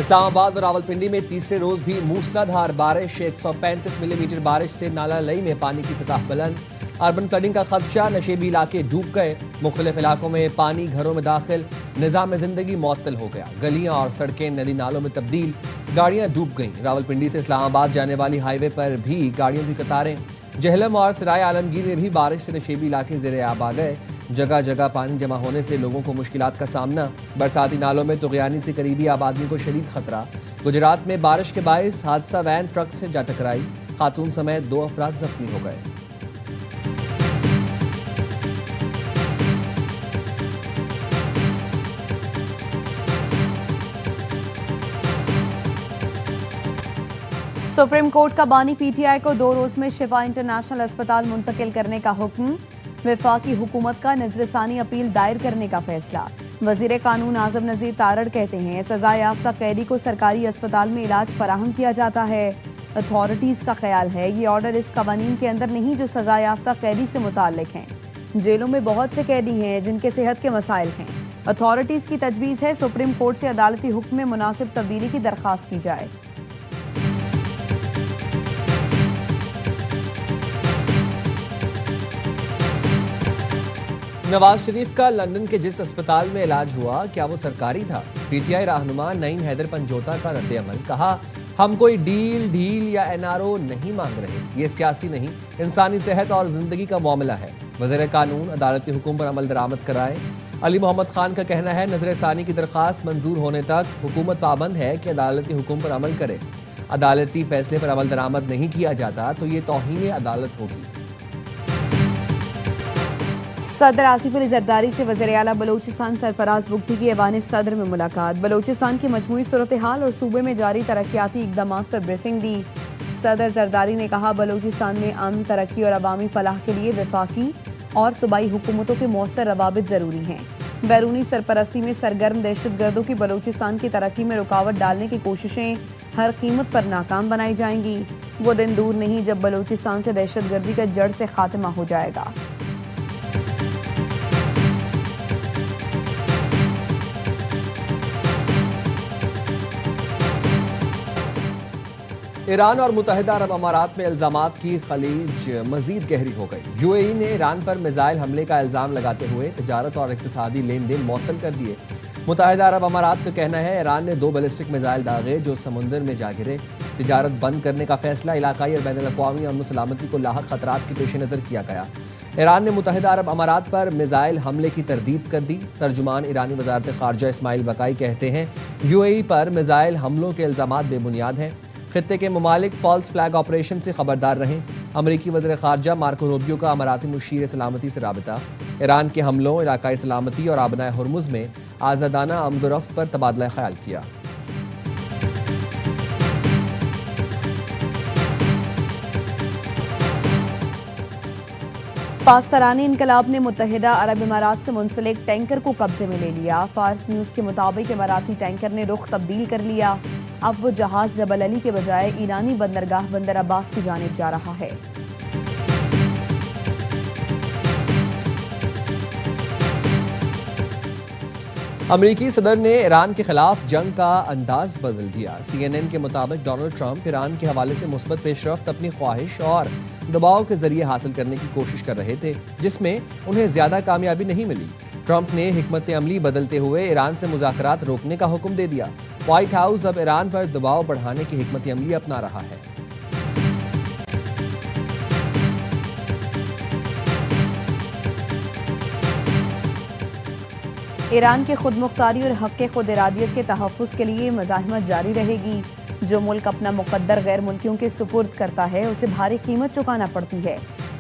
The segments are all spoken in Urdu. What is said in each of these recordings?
اسلام آباد اور راولپنڈی میں تیسرے روز بھی موسلادھار بارش، 135 ملی میٹر بارش سے نالہ لئی میں پانی کی سطح بلند۔ اربن فلڈنگ کا خدشہ، نشیبی علاقے ڈوب گئے، مختلف علاقوں میں پانی گھروں میں داخل، نظام زندگی معطل ہو گیا، گلیاں اور سڑکیں ندی نالوں میں تبدیل، گاڑیاں ڈوب گئیں۔ راولپنڈی سے اسلام آباد جانے والی ہائی وے پر بھی گاڑیوں کی قطاریں۔ جہلم اور سرائے عالمگیر میں بھی بارش سے نشیبی علاقے زیر آب آ گئے، جگہ جگہ پانی جمع ہونے سے لوگوں کو مشکلات کا سامنا۔ برساتی نالوں میں طغیانی سے قریبی آبادی کو شدید خطرہ۔ گجرات میں بارش کے باعث حادثہ، وین ٹرک سے جا ٹکرائی، خاتون سمیت 2 افراد زخمی ہو گئے۔ سپریم کورٹ کا بانی پی ٹی آئی کو 2 روز میں شفا انٹرنیشنل اسپتال منتقل کرنے کا حکم۔ وفاقی حکومت کا نظر ثانی اپیل دائر کرنے کا فیصلہ۔ وزیر قانون اعظم نذیر تارڑ کہتے ہیں سزا یافتہ قیدی کو سرکاری اسپتال میں علاج فراہم کیا جاتا ہے۔ اتھارٹیز کا خیال ہے یہ آرڈر اس قوانین کے اندر نہیں جو سزا یافتہ قیدی سے متعلق ہیں۔ جیلوں میں بہت سے قیدی ہیں جن کے صحت کے مسائل ہیں۔ اتھارٹیز کی تجویز ہے سپریم کورٹ سے عدالتی حکم میں مناسب تبدیلی کی درخواست کی جائے۔ نواز شریف کا لندن کے جس اسپتال میں علاج ہوا، کیا وہ سرکاری تھا؟ پی ٹی آئی رہنما نعیم حیدر پنجوتا کا رد عمل، کہا ہم کوئی ڈیل یا این آر او نہیں مانگ رہے، یہ سیاسی نہیں، انسانی صحت اور زندگی کا معاملہ ہے۔ وزیر قانون عدالتی حکم پر عمل درآمد کرائے۔ علی محمد خان کا کہنا ہے نظر ثانی کی درخواست منظور ہونے تک حکومت پابند ہے کہ عدالتی حکم پر عمل کرے۔ عدالتی فیصلے پر عمل درآمد نہیں کیا جاتا تو یہ توہین عدالت ہوگی۔ صدر آصف علی زرداری سے وزیر اعلیٰ بلوچستان سرفراز بگٹی کی ایوان صدر میں ملاقات۔ بلوچستان کی مجموعی صورتحال اور صوبے میں جاری ترقیاتی اقدامات پر بریفنگ دی۔ صدر زرداری نے کہا بلوچستان میں امن، ترقی اور عوامی فلاح کے لیے وفاقی اور صوبائی حکومتوں کے مؤثر روابط ضروری ہیں۔ بیرونی سرپرستی میں سرگرم دہشت گردوں کی بلوچستان کی ترقی میں رکاوٹ ڈالنے کی کوششیں ہر قیمت پر ناکام بنائی جائیں گی۔ وہ دن دور نہیں جب بلوچستان سے دہشت گردی کا جڑ سے خاتمہ ہو جائے گا۔ ایران اور متحدہ عرب امارات میں الزامات کی خلیج مزید گہری ہو گئی۔ یو اے ای نے ایران پر میزائل حملے کا الزام لگاتے ہوئے تجارت اور اقتصادی لین دین معطل کر دیے۔ متحدہ عرب امارات کا کہنا ہے ایران نے 2 بیلسٹک میزائل داغے جو سمندر میں جا گرے۔ تجارت بند کرنے کا فیصلہ علاقائی اور بین الاقوامی امن و سلامتی کو لاحق خطرات کے پیش نظر کیا گیا۔ ایران نے متحدہ عرب امارات پر میزائل حملے کی تردید کر دی۔ ترجمان ایرانی وزارت خارجہ اسماعیل بقائی کہتے ہیں you a E per missile حملوں کے الزامات بے بنیاد ہیں۔ خطے کے ممالک فالس فلیگ آپریشن سے خبردار رہیں۔ امریکی وزیر خارجہ مارکو روبیو کا اماراتی مشیر سلامتی سے رابطہ۔ ایران کے حملوں، علاقائی سلامتی اور آبنائے ہرمز میں آزادانہ آمد و رفت پر تبادلہ خیال کیا۔ پاسداران انقلاب نے متحدہ عرب امارات سے منسلک ٹینکر کو قبضے میں لے لیا۔ فارس نیوز کے مطابق اماراتی ٹینکر نے رخ تبدیل کر لیا۔ اب وہ جہاز جبل علی کے بجائے ایرانی بندرگاہ بندر عباس کی جانب جا رہا ہے۔ امریکی صدر نے ایران کے خلاف جنگ کا انداز بدل دیا۔ سی این این کے مطابق ڈونلڈ ٹرمپ ایران کے حوالے سے مثبت پیش رفت اپنی خواہش اور دباؤ کے ذریعے حاصل کرنے کی کوشش کر رہے تھے، جس میں انہیں زیادہ کامیابی نہیں ملی۔ ٹرمپ نے حکمت عملی بدلتے ہوئے ایران سے مذاکرات روکنے کا حکم دے دیا۔ وائٹ ہاؤس اب ایران پر دباؤ بڑھانے کی حکمت عملی اپنا رہا ہے۔ ایران کی خود مختاری اور حق خود ارادیت کے تحفظ کے لیے مزاحمت جاری رہے گی۔ جو ملک اپنا مقدر غیر ملکیوں کے سپرد کرتا ہے اسے بھاری قیمت چکانا پڑتی ہے۔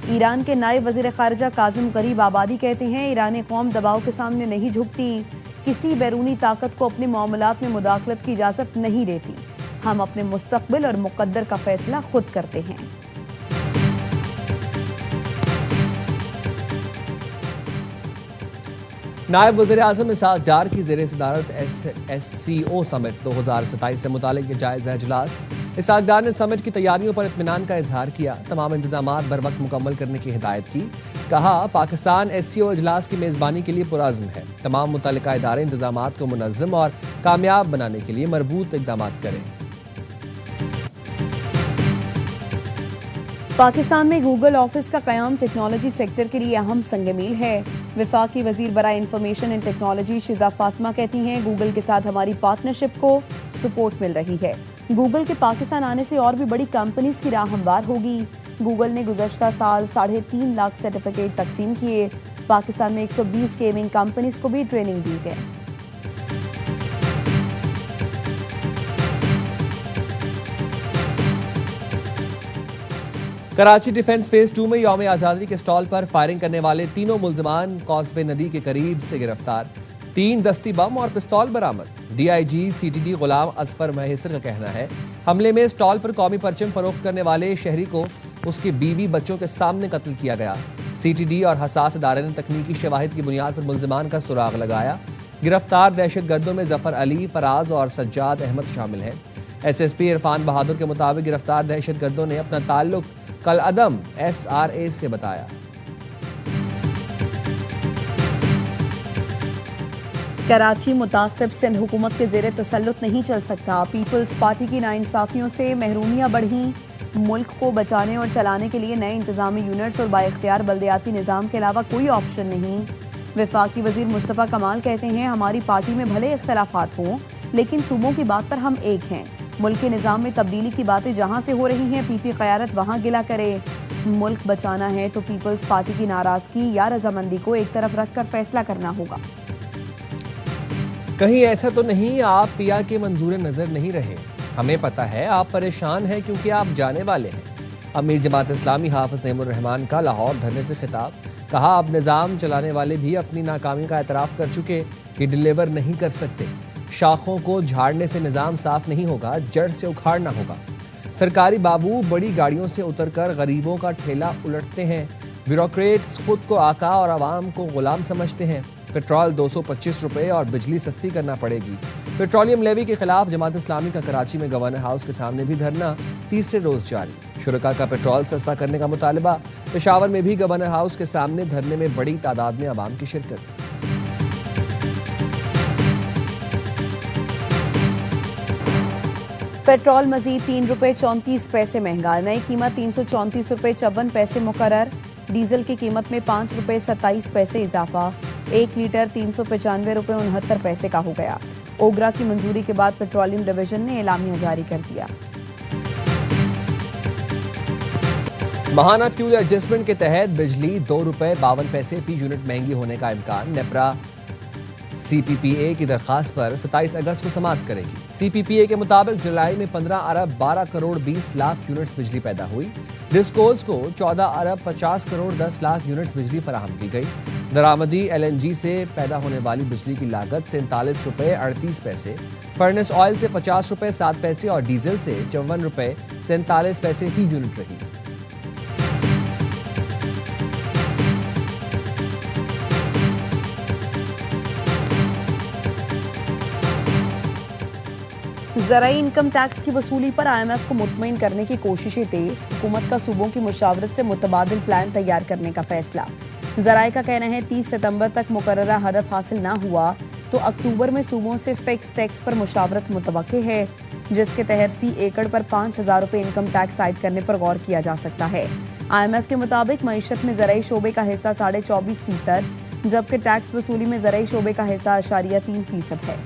ایران کے نائب وزیر خارجہ کاظم غریب آبادی کہتے ہیں ایرانی قوم دباؤ کے سامنے نہیں جھکتی، کسی بیرونی طاقت کو اپنے معاملات میں مداخلت کی اجازت نہیں دیتی۔ ہم اپنے مستقبل اور مقدر کا فیصلہ خود کرتے ہیں۔ نائب وزیر اعظم اسحاق ڈار کی زیر صدارت SCO سمٹ 2027 سے متعلق یہ جائزہ اجلاس۔ اسحاق ڈار نے سمٹ کی تیاریوں پر اطمینان کا اظہار کیا، تمام انتظامات بر وقت مکمل کرنے کی ہدایت کی۔ کہا پاکستان SCO اجلاس کی میزبانی کے لیے پرعزم ہے، تمام متعلقہ ادارے انتظامات کو منظم اور کامیاب بنانے کے لیے مربوط اقدامات کریں۔ پاکستان میں گوگل آفس کا قیام ٹیکنالوجی سیکٹر کے لیے اہم سنگ میل ہے۔ وفاقی وزیر برائے انفارمیشن اینڈ ٹیکنالوجی شیزا فاطمہ کہتی ہیں گوگل کے ساتھ ہماری پارٹنرشپ کو سپورٹ مل رہی ہے۔ گوگل کے پاکستان آنے سے اور بھی بڑی کمپنیز کی راہ ہموار ہوگی۔ گوگل نے گزشتہ سال 3.5 لاکھ سرٹیفکیٹ تقسیم کیے۔ پاکستان میں 120 گیمنگ کمپنیز کو بھی ٹریننگ دی گئی۔ کراچی ڈیفنس فیز 2 میں یوم آزادی کے سٹال پر فائرنگ کرنے والے تینوں ملزمان کاسبے ندی کے قریب سے گرفتار، 3 دستی بم اور پستول برآمد۔ DIG CTD غلام اظفر مہیسر کا کہنا ہے حملے میں سٹال پر قومی پرچم فروخت کرنے والے شہری کو اس کی بیوی بچوں کے سامنے قتل کیا گیا۔ CTD اور حساس ادارے نے تکنیکی شواہد کی بنیاد پر ملزمان کا سراغ لگایا۔ گرفتار دہشت گردوں میں ظفر علی، فراز اور سجاد احمد شامل ہیں۔ SSP عرفان بہادر کے مطابق گرفتار دہشت گردوں نے اپنا تعلق کالعدم SRA سے بتایا۔ کراچی متعصب سندھ حکومت کے زیر تسلط نہیں چل سکتا۔ پیپلز پارٹی کی ناانصافیوں سے محرومیاں بڑھیں۔ ملک کو بچانے اور چلانے کے لیے نئے انتظامی یونٹس اور بااختیار بلدیاتی نظام کے علاوہ کوئی آپشن نہیں۔ وفاقی وزیر مصطفیٰ کمال کہتے ہیں ہماری پارٹی میں بھلے اختلافات ہوں لیکن صوبوں کی بات پر ہم ایک ہیں۔ ملک کے نظام میں تبدیلی کی باتیں جہاں سے ہو رہی ہیں PP قیادت وہاں گلا کرے۔ ملک بچانا ہے تو پیپلز پارٹی کی ناراضگی یا رضامندی کو ایک طرف رکھ کر فیصلہ کرنا ہوگا۔ کہیں ایسا تو نہیں آپ پیا کے منظور نظر نہیں رہے، ہمیں پتہ ہے آپ پریشان ہیں کیونکہ آپ جانے والے ہیں۔ امیر جماعت اسلامی حافظ نعیم الرحمان کا لاہور دھرنے سے خطاب، کہا اب نظام چلانے والے بھی اپنی ناکامی کا اعتراف کر چکے کہ ڈیلیور نہیں کر سکتے۔ شاخوں کو جھاڑنے سے نظام صاف نہیں ہوگا، جڑ سے اکھاڑنا ہوگا۔ سرکاری بابو بڑی گاڑیوں سے اتر کر غریبوں کا ٹھیلا الٹتے ہیں۔ بیوروکریٹس خود کو آقا اور عوام کو غلام سمجھتے ہیں۔ پیٹرول 225 روپے اور بجلی سستی کرنا پڑے گی۔ پیٹرولیم لیوی کے خلاف جماعت اسلامی کا کراچی میں گورنر ہاؤس کے سامنے بھی دھرنا تیسرے روز جاری۔ شرکاء کا پیٹرول سستا کرنے کا مطالبہ۔ پشاور میں بھی گورنر ہاؤس کے سامنے دھرنے میں بڑی تعداد میں عوام کی شرکت۔ پیٹرول مزید 3 روپے 34 پیسے مہنگا، نئی قیمت 334 روپے 54 پیسے مقرر۔ ڈیزل کی قیمت میں 5 روپے 27 پیسے اضافہ، 1 لیٹر 395 روپے 69 پیسے کا ہو گیا۔ اوگرا کی منظوری کے بعد پیٹرولیم ڈویژن نے اعلامیہ جاری کر دیا۔ ماہانہ فیول ایڈجسٹمنٹ کے تحت بجلی 2 روپے 52 پیسے فی یونٹ مہنگی ہونے کا امکان۔ نیپرا CPPA کی درخواست پر 27 اگست کو سماعت کرے گی۔ CPPA کے مطابق جولائی میں 15 ارب 12 کروڑ 20 لاکھ یونٹس بجلی پیدا ہوئی۔ ڈسکوز کو 14 ارب 50 کروڑ 10 لاکھ یونٹس بجلی فراہم کی گئی۔ درآمدی LNG سے پیدا ہونے والی بجلی کی لاگت 47 روپے 38 پیسے، فرنس آئل سے 50 روپے 7 پیسے اور ڈیزل سے 54 روپے 47 پیسے فی یونٹ رہی۔ زرعی انکم ٹیکس کی وصولی پر IMF کو مطمئن کرنے کی کوششیں تیز، حکومت کا صوبوں کی مشاورت سے متبادل پلان تیار کرنے کا فیصلہ۔ ذرائع کا کہنا ہے 30 ستمبر تک مقررہ ہدف حاصل نہ ہوا تو اکتوبر میں صوبوں سے فکس ٹیکس پر مشاورت متوقع ہے، جس کے تحت فی ایکڑ پر 5000 روپے انکم ٹیکس عائد کرنے پر غور کیا جا سکتا ہے۔ IMF کے مطابق معیشت میں زرعی شعبے کا حصہ 24.5%، جبکہ ٹیکس وصولی میں زرعی شعبے کا حصہ 0.3% ہے۔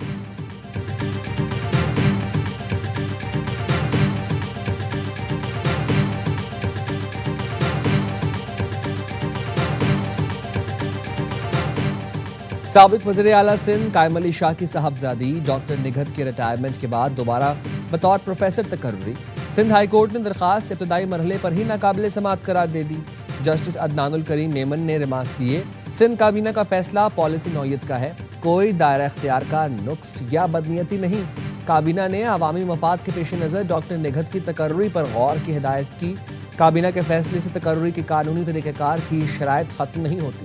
سابق وزیر اعلیٰ سندھ قائم علی شاہ کی صاحبزادی ڈاکٹر نگہت کے ریٹائرمنٹ کے بعد دوبارہ بطور پروفیسر تقرری۔ سندھ ہائی کورٹ نے درخواست ابتدائی مرحلے پر ہی ناقابل سماعت قرار دے دی۔ جسٹس عدنان الکریم میمن نے ریمارکس دیے، سندھ کابینہ کا فیصلہ پالیسی نوعیت کا ہے، کوئی دائرہ اختیار کا نقص یا بدنیتی نہیں۔ کابینہ نے عوامی مفاد کے پیش نظر ڈاکٹر نگہت کی تقرری پر غور کی ہدایت کی۔ کابینہ کے فیصلے سے تقرری کے قانونی طریقہ کار کی شرائط ختم نہیں ہوتی۔